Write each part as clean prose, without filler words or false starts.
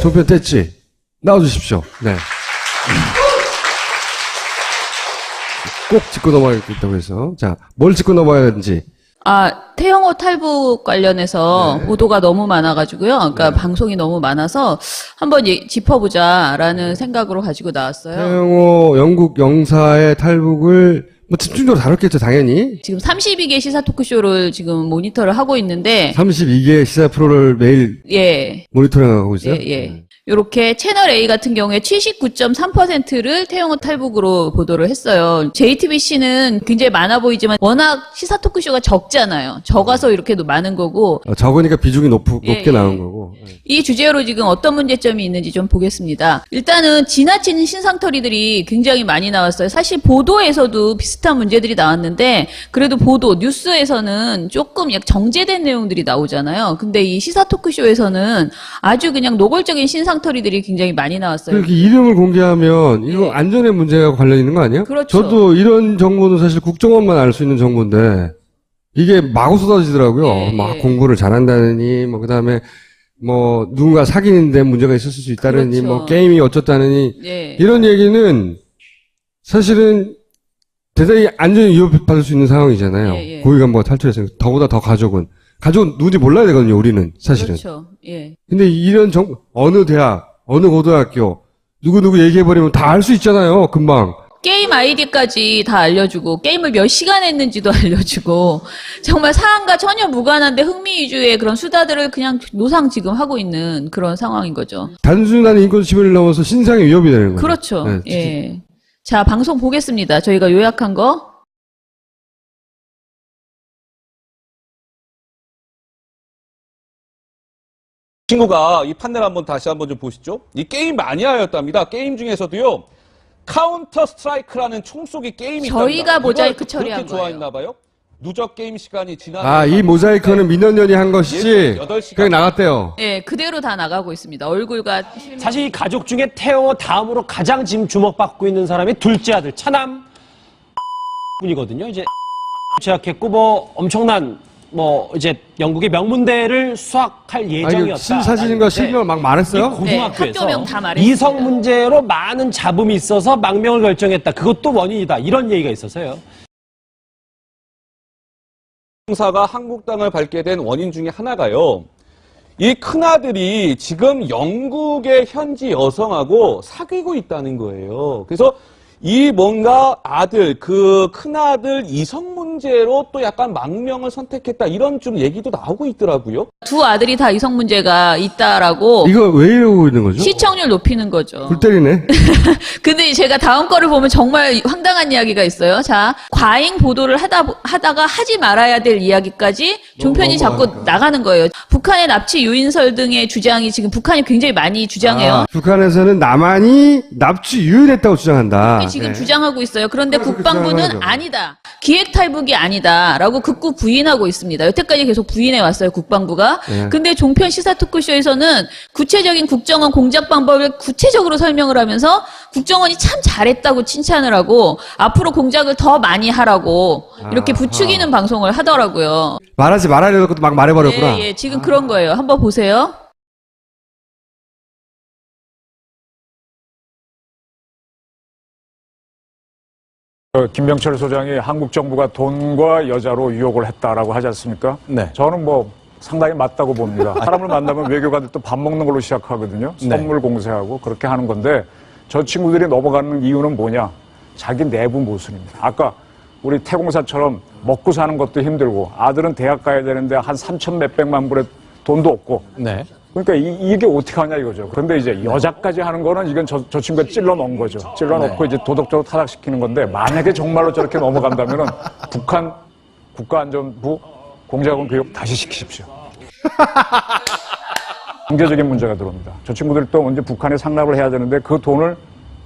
종편 뗐지? 나와주십시오. 네. 꼭 짚고 넘어가겠다고 해서. 자, 뭘 짚고 넘어가야 되는지. 태영호 탈북 관련해서 보도가 너무 많아가지고요. 그러니까 방송이 너무 많아서 한번 짚어보자라는 생각으로 가지고 나왔어요. 태영호 영국 영사의 탈북을 뭐 집중적으로 다뤘겠죠, 당연히. 지금 32개 시사 토크쇼를 지금 모니터를 하고 있는데 32개 시사 프로를 매일 모니터링하고 있어요. 요렇게 채널 A 같은 경우에 79.3%를 태영호 탈북으로 보도를 했어요. JTBC는 굉장히 많아 보이지만 워낙 시사 토크쇼가 적잖아요. 적어서 이렇게 많은 거고. 적으니까 비중이 높게 나온 거고. 이 주제로 지금 어떤 문제점이 있는지 좀 보겠습니다. 일단은 지나친 신상털이들이 굉장히 많이 나왔어요. 사실 보도에서도 비슷한 문제들이 나왔는데 그래도 뉴스에서는 조금 정제된 내용들이 나오잖아요. 근데 이 시사 토크쇼에서는 아주 그냥 노골적인 신상털이들이 굉장히 많이 나왔어요. 이렇게 이름을 공개하면 이거 안전에 문제가 관련 있는 거 아니에요? 그렇죠. 저도 이런 정보는 사실 국정원만 알 수 있는 정보인데 이게 마구 쏟아지더라고요. 막 공부를 잘한다느니 뭐 그다음에 뭐 누군가 사귀는데 문제가 있었을 수 있다느니 뭐 게임이 어쩌다느니 이런 얘기는 사실은 대단히 안전에 위협받을 수 있는 상황이잖아요. 고위간부가 탈출해서 더보다 더 가족은 누군지 몰라야 되거든요. 우리는 사실은. 그렇죠. 근데 이런 어느 대학, 어느 고등학교 누구 얘기해버리면 다 알 수 있잖아요. 금방. 게임 아이디까지 다 알려주고 게임을 몇 시간 했는지도 알려주고 정말 사안과 전혀 무관한데 흥미 위주의 그런 수다들을 그냥 노상 지금 하고 있는 그런 상황인 거죠. 단순한 인권 침해를 넘어서 신상의 위협이 되는 거죠. 그렇죠. 자, 방송 보겠습니다. 저희가 요약한 거. 친구가 이 판넬 한번 다시 한번 좀 보시죠. 이 게임 마니아였답니다. 게임 중에서도요. 카운터 스트라이크라는 총쏘기 게임이 있답니다. 저희가 모자이크 처리한 그렇게 좋아했나 봐요. 누적 게임 시간이 이 모자이크는 민원연이 한 것이지 그냥 나갔대요. 그대로 다 나가고 있습니다. 얼굴과 사실 이 가족 중에 태영호 다음으로 가장 지금 주목받고 있는 사람이 둘째 아들 차남 분이거든요. 이제 제약했고 뭐 엄청난 이제 영국의 명문대를 수학할 예정이었다. 신사진과 실명을 막 말했어요? 고등학교에서 학교명 다 말했습니다. 이성 문제로 많은 잡음이 있어서 망명을 결정했다. 그것도 원인이다. 이런 얘기가 있어서요. 형사가 한국 땅을 밟게 된 원인 중에 하나가요. 이 큰아들이 지금 영국의 현지 여성하고 사귀고 있다는 거예요. 그래서 이 뭔가 그 큰아들 이성 문제로 또 약간 망명을 선택했다 이런 좀 얘기도 나오고 있더라고요. 두 아들이 다 이성 문제가 있다라고. 이거 왜 이러고 있는 거죠? 시청률 높이는 거죠. 불 때리네. 근데 제가 다음 거를 보면 정말 황당한 이야기가 있어요. 자, 과잉 보도를 하다가 하지 말아야 될 이야기까지 종편이 자꾸 나가는 거예요. 북한의 납치 유인설 등의 주장이 지금 북한이 굉장히 많이 주장해요. 북한에서는 남한이 납치 유인했다고 주장한다. 지금 주장하고 있어요. 그런데 국방부는 아니다. 기획 탈북이 아니다라고 극구 부인하고 있습니다. 여태까지 계속 부인해 왔어요. 국방부가. 근데 종편 시사 토크쇼에서는 구체적인 국정원 공작 방법을 구체적으로 설명을 하면서 국정원이 참 잘했다고 칭찬을 하고 앞으로 공작을 더 많이 하라고 이렇게 부추기는 방송을 하더라고요. 말하지 말아야 될 것도 막 말해버렸구나. 지금 그런 거예요. 한번 보세요. 김병철 소장이 한국 정부가 돈과 여자로 유혹을 했다라고 하지 않습니까? 네. 저는 상당히 맞다고 봅니다. 사람을 만나면 외교관들 또 밥 먹는 걸로 시작하거든요. 선물 공세하고 그렇게 하는 건데 저 친구들이 넘어가는 이유는 뭐냐? 자기 내부 모순입니다. 아까 우리 태공사처럼 먹고 사는 것도 힘들고 아들은 대학 가야 되는데 한 3천 몇백만 불의 돈도 없고 네. 그러니까 이게 어떻게 하냐 이거죠. 그런데 이제 여자까지 하는 거는 이건 저 친구가 찔러 넣은 거죠. 찔러 넣고 이제 도덕적으로 타락시키는 건데 만약에 정말로 저렇게 넘어간다면은 북한 국가안전부 공작원 교육 다시 시키십시오. 경제적인 문제가 들어옵니다. 저 친구들도 이제 북한에 상납을 해야 되는데 그 돈을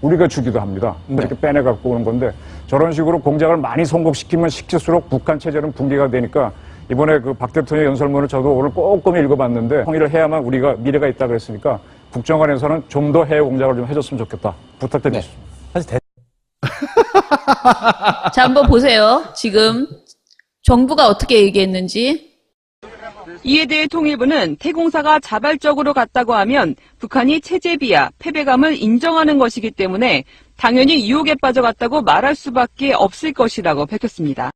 우리가 주기도 합니다. 이렇게 빼내 갖고 오는 건데 저런 식으로 공작을 많이 성공시키면 시킬수록 북한 체제는 붕괴가 되니까 이번에 그 박 대통령 연설문을 저도 오늘 꼼꼼히 읽어봤는데 통일을 해야만 우리가 미래가 있다 그랬으니까 국정원에서는 좀 더 해외 공작을 좀 해줬으면 좋겠다. 부탁드리겠습니다. 사실 자, 한번 보세요. 지금 정부가 어떻게 얘기했는지. 이에 대해 통일부는 태공사가 자발적으로 갔다고 하면 북한이 체제 비하, 패배감을 인정하는 것이기 때문에 당연히 유혹에 빠져갔다고 말할 수밖에 없을 것이라고 밝혔습니다.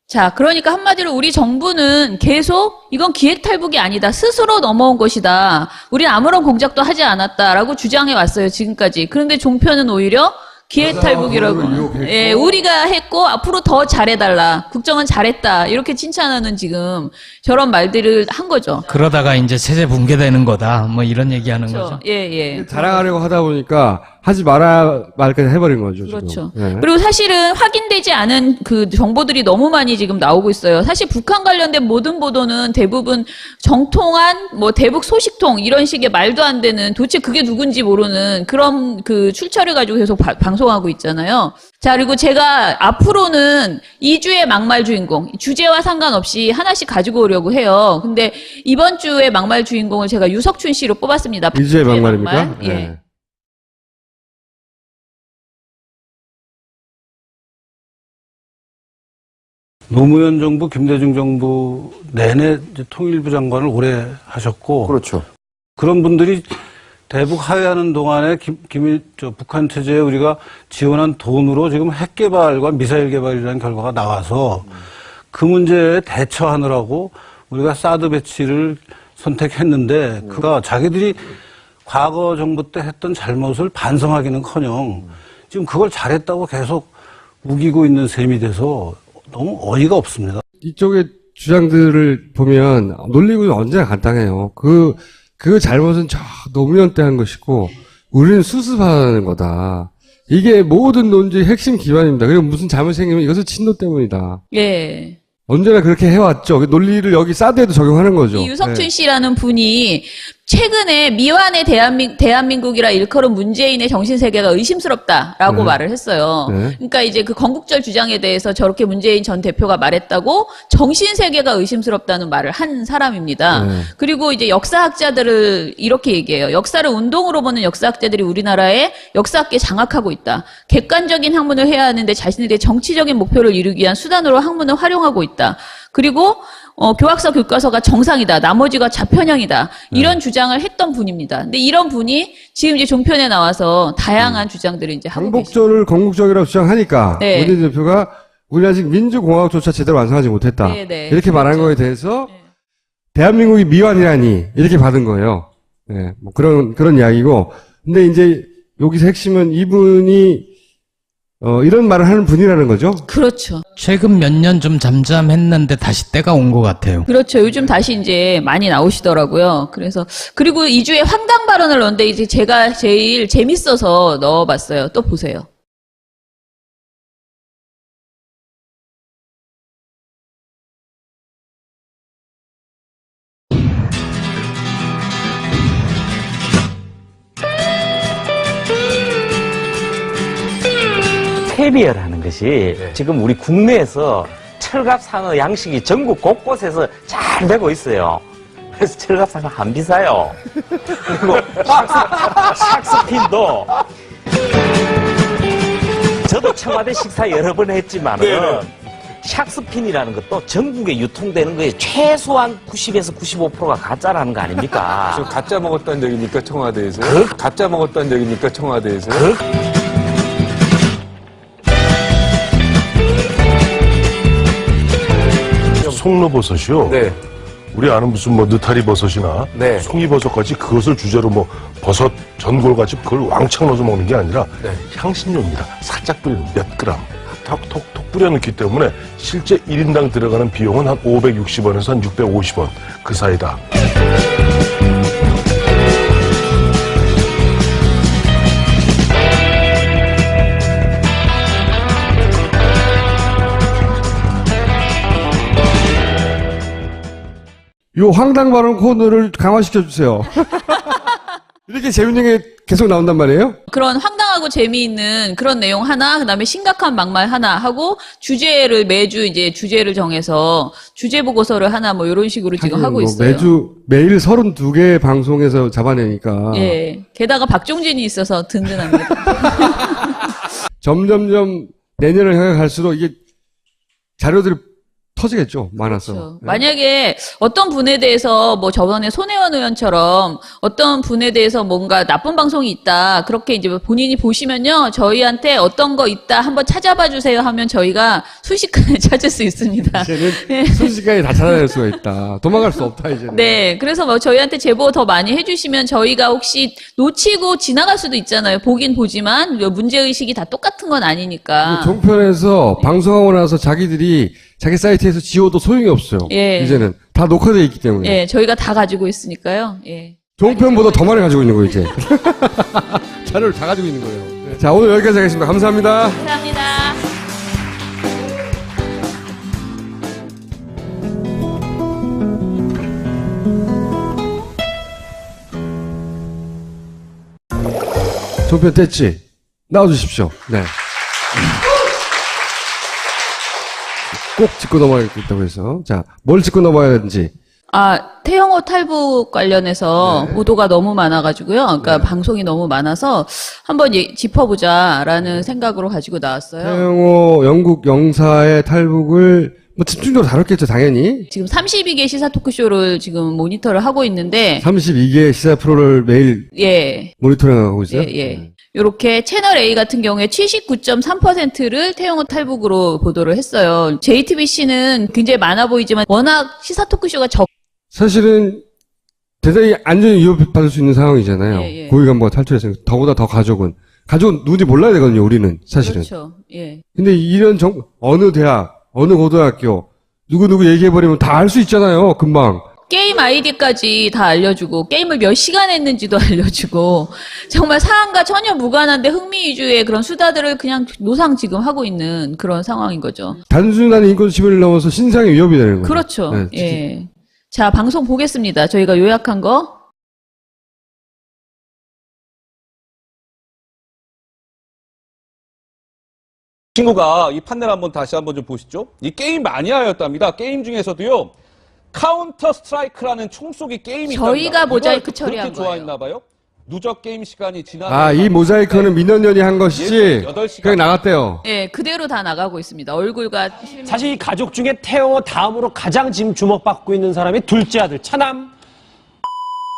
자, 그러니까 한마디로 우리 정부는 계속 이건 기획탈북이 아니다. 스스로 넘어온 것이다. 우리는 아무런 공작도 하지 않았다라고 주장해 왔어요. 지금까지. 그런데 종편은 오히려 기획탈북이라고. 예, 우리가 했고 앞으로 더 잘해달라. 국정은 잘했다. 이렇게 칭찬하는 지금 저런 말들을 한 거죠. 그러다가 이제 체제 붕괴되는 거다. 뭐 이런 얘기하는 그렇죠. 거죠. 예, 예. 자랑하려고 하다 보니까 하지 말까지 해버린 거죠. 그렇죠. 지금. 예. 그리고 사실은 확인되지 않은 그 정보들이 너무 많이 지금 나오고 있어요. 사실 북한 관련된 모든 보도는 대부분 정통한 뭐 대북 소식통 이런 식의 말도 안 되는 도대체 그게 누군지 모르는 그런 그 출처를 가지고 계속 방송하고 있잖아요. 자, 그리고 제가 앞으로는 2주의 막말 주인공, 주제와 상관없이 하나씩 가지고 오려고 해요. 근데 이번 주에 막말 주인공을 제가 유석춘 씨로 뽑았습니다. 2주의 막말입니까? 막말. 예. 예. 노무현 정부, 김대중 정부 내내 이제 통일부 장관을 오래 하셨고, 그렇죠. 그런 분들이 대북 하회하는 동안에 북한 체제에 우리가 지원한 돈으로 지금 핵 개발과 미사일 개발이라는 결과가 나와서 그 문제에 대처하느라고 우리가 사드 배치를 선택했는데 그가 자기들이 과거 정부 때 했던 잘못을 반성하기는커녕 지금 그걸 잘했다고 계속 우기고 있는 셈이 돼서 너무 어이가 없습니다. 이쪽의 주장들을 보면 논리는 언제나 간단해요. 그 잘못은 저 노무현 때 한 것이고 우리는 수습하는 거다. 이게 모든 논지의 핵심 기반입니다. 그리고 무슨 잘못 생기면 이것은 친노 때문이다. 예. 언제나 그렇게 해왔죠. 그 논리를 여기 사드에도 적용하는 거죠. 이 유석춘 네. 씨라는 분이 최근에 미완의 대한민국이라 일컬은 문재인의 정신세계가 의심스럽다라고 네. 말을 했어요. 네. 그러니까 이제 그 건국절 주장에 대해서 저렇게 문재인 전 대표가 말했다고 정신세계가 의심스럽다는 말을 한 사람입니다. 네. 그리고 이제 역사학자들을 이렇게 얘기해요. 역사를 운동으로 보는 역사학자들이 우리나라의 역사학계 장악하고 있다. 객관적인 학문을 해야 하는데 자신들의 정치적인 목표를 이루기 위한 수단으로 학문을 활용하고 있다. 그리고 교학서 교과서가 정상이다. 나머지가 좌편향이다. 이런 주장을 했던 분입니다. 근데 이런 분이 지금 이제 종편에 나와서 다양한 주장들을 이제 하고 계십니다. 항복절을 건국적이라고 주장하니까 네. 문재인 대표가 우리는 아직 민주공화국조차 제대로 완성하지 못했다. 네, 네. 이렇게 말한 그렇죠. 거에 대해서 네. 대한민국이 미완이라니 이렇게 받은 거예요. 네, 뭐 그런 이야기고. 근데 이제 여기서 핵심은 이분이 이런 말을 하는 분이라는 거죠. 그렇죠. 최근 몇 년 좀 잠잠했는데 다시 때가 온 것 같아요. 그렇죠. 요즘 다시 이제 많이 나오시더라고요. 그래서 그리고 2주에 황당 발언을 넣었는데 이제 제가 제일 재밌어서 넣어봤어요. 또 보세요. KBL이라는 것이 지금 우리 국내에서 철갑상어 양식이 전국 곳곳에서 잘 되고 있어요. 그래서 철갑상어 안 비싸요. 그리고 샥스핀도 저도 청와대 식사 여러 번 했지만은 샥스핀이라는 것도 전국에 유통되는 거에 최소한 90에서 95%가 가짜라는 거 아닙니까? 저 가짜 먹었다는 얘기입니까, 청와대에서? 가짜 먹었다는 얘기입니까, 청와대에서? 송로버섯이요. 네. 우리 아는 무슨 뭐 느타리 버섯이나 네. 송이버섯같이 그것을 주제로 뭐 버섯 전골같이 그걸 왕창 넣어서 먹는 게 아니라 향신료입니다. 살짝 뿌리는 몇 그램 톡톡톡 뿌려 넣기 때문에 실제 1인당 들어가는 비용은 한 560원에서 한 650원 그 사이다. 요 황당 발언 코너를 강화시켜 주세요. 이렇게 재밌는 게 계속 나온단 말이에요? 그런 황당하고 재미있는 그런 내용 하나, 그다음에 심각한 막말 하나 하고 주제를 매주 이제 주제를 정해서 주제 보고서를 하나 뭐 이런 식으로 지금 하긴 하고 뭐 있어요. 매일 32개 방송에서 잡아내니까 예. 게다가 박종진이 있어서 든든합니다. 점점점 내년을 향해 갈수록 이게 자료들이 터지겠죠. 많아서. 그렇죠. 네. 만약에 어떤 분에 대해서 뭐 저번에 손혜원 의원처럼 어떤 분에 대해서 뭔가 나쁜 방송이 있다. 그렇게 이제 본인이 보시면요. 저희한테 어떤 거 있다. 한번 찾아봐 주세요 하면 저희가 순식간에 찾을 수 있습니다. 이제는 네. 순식간에 다 찾아낼 수가 있다. 도망갈 수 없다, 이제는. 네. 그래서 뭐 저희한테 제보 더 많이 해주시면 저희가 혹시 놓치고 지나갈 수도 있잖아요. 보긴 보지만 문제의식이 다 똑같은 건 아니니까. 종편에서 방송하고 나서 자기들이 자기 사이트에서 지워도 소용이 없어요. 예. 이제는 다 녹화되어 있기 때문에. 예, 저희가 다 가지고 있으니까요. 예. 종편보다 더 많이 가지고 있는 거예요, 이제. 자료를 다 가지고 있는 거예요. 네. 자, 오늘 여기까지 하겠습니다. 감사합니다. 감사합니다. 종편 뗐지? 나와주십시오. 네. 꼭 짚고 넘어야겠다고 해서. 자, 뭘 짚고 넘어야 되는지. 태영호 탈북 관련해서 보도가 너무 많아가지고요. 그러니까 방송이 너무 많아서 한번 짚어보자라는 생각으로 가지고 나왔어요. 태영호 영국 영사의 탈북을 뭐 집중적으로 다뤘겠죠, 당연히. 지금 32개 시사 토크쇼를 지금 모니터를 하고 있는데, 32개 시사 프로를 매일 예. 모니터링하고 있어요. 예. 요렇게 채널 A 같은 경우에 79.3%를 태영호 탈북으로 보도를 했어요. JTBC는 굉장히 많아 보이지만 워낙 시사 토크쇼가 사실은 대단히 안전이 위협받을 수 있는 상황이잖아요. 예. 고위 간부가 탈출해서 더보다 더 가족은 누군지 몰라야 되거든요. 우리는 사실은. 그렇죠. 예. 근데 이런 어느 대학, 어느 고등학교 누구 얘기해버리면 다 알 수 있잖아요. 금방. 게임 아이디까지 다 알려주고 게임을 몇 시간 했는지도 알려주고 정말 사안과 전혀 무관한데 흥미 위주의 그런 수다들을 그냥 노상 지금 하고 있는 그런 상황인 거죠. 단순한 인권 침해를 넘어서 신상의 위협이 되는 거죠. 그렇죠. 네, 예. 자, 방송 보겠습니다. 저희가 요약한 거. 친구가 이 판넬 한번 다시 한번 좀 보시죠. 이 게임 마니아였답니다. 게임 중에서도요. 카운터 스트라이크라는 총쏘기 게임이 있답니다. 저희가 모자이크 이걸 처리한 그렇게 좋아했나 봐요. 누적 게임 시간이 지나서 이 모자이크는 민원연이 한 것이지 8시간. 그냥 나갔대요. 예, 그대로 다 나가고 있습니다. 얼굴과 사실 이 가족 중에 태영호 다음으로 가장 지금 주목받고 있는 사람이 둘째 아들 차남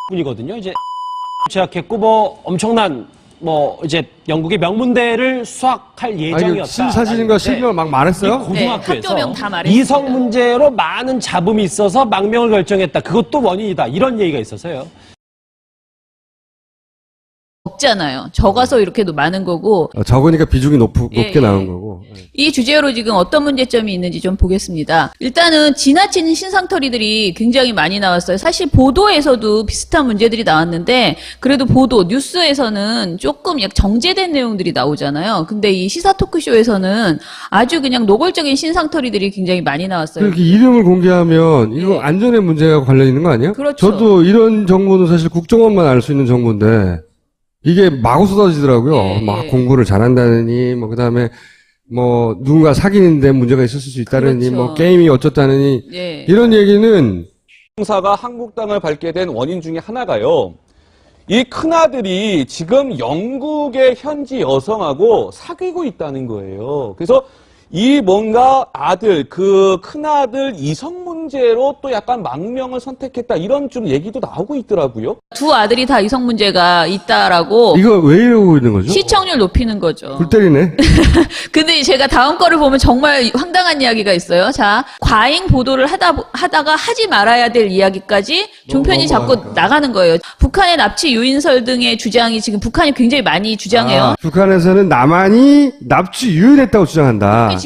분이거든요. 이제 제약했고 뭐 엄청난 뭐 이제 영국의 명문대를 수학할 예정이었다. 신사진과 실명 막 말했어요? 고등학교에서 학교명 다 말했습니다. 이성 문제로 많은 잡음이 있어서 망명을 결정했다. 그것도 원인이다. 이런 얘기가 있어서요. 없잖아요. 적어서 이렇게 많은 거고 적으니까 비중이 높게 예. 나온 거고. 이 주제로 지금 어떤 문제점이 있는지 좀 보겠습니다. 일단은 지나치는 신상털이들이 굉장히 많이 나왔어요. 사실 보도에서도 비슷한 문제들이 나왔는데 그래도 뉴스에서는 조금 정제된 내용들이 나오잖아요. 근데 이 시사 토크쇼에서는 아주 그냥 노골적인 신상털이들이 굉장히 많이 나왔어요. 이렇게 이름을 공개하면 이거 안전의 문제가 관련 있는 거 아니에요? 그렇죠. 저도 이런 정보는 사실 국정원만 알 수 있는 정보인데 이게 마구 쏟아지더라고요. 막 공부를 잘한다느니, 그다음에 누군가 사귀는데 문제가 있었을 수 있다느니, 그렇죠. 게임이 어쩌다느니, 이런 얘기는. 형사가 한국당을 밟게 된 원인 중에 하나가요. 이 큰아들이 지금 영국의 현지 여성하고 사귀고 있다는 거예요. 그래서 이 뭔가 그 큰아들 이성 문제로 또 약간 망명을 선택했다 이런 좀 얘기도 나오고 있더라고요. 두 아들이 다 이성 문제가 있다라고 이거 왜 이러고 있는 거죠? 시청률 높이는 거죠. 불 때리네. 근데 제가 다음 거를 보면 정말 황당한 이야기가 있어요. 자, 과잉 보도를 하다가 하지 말아야 될 이야기까지 종편이 자꾸 나가는 거예요. 북한의 납치 유인설 등의 주장이 지금 북한이 굉장히 많이 주장해요. 북한에서는 남한이 납치 유인했다고 주장한다.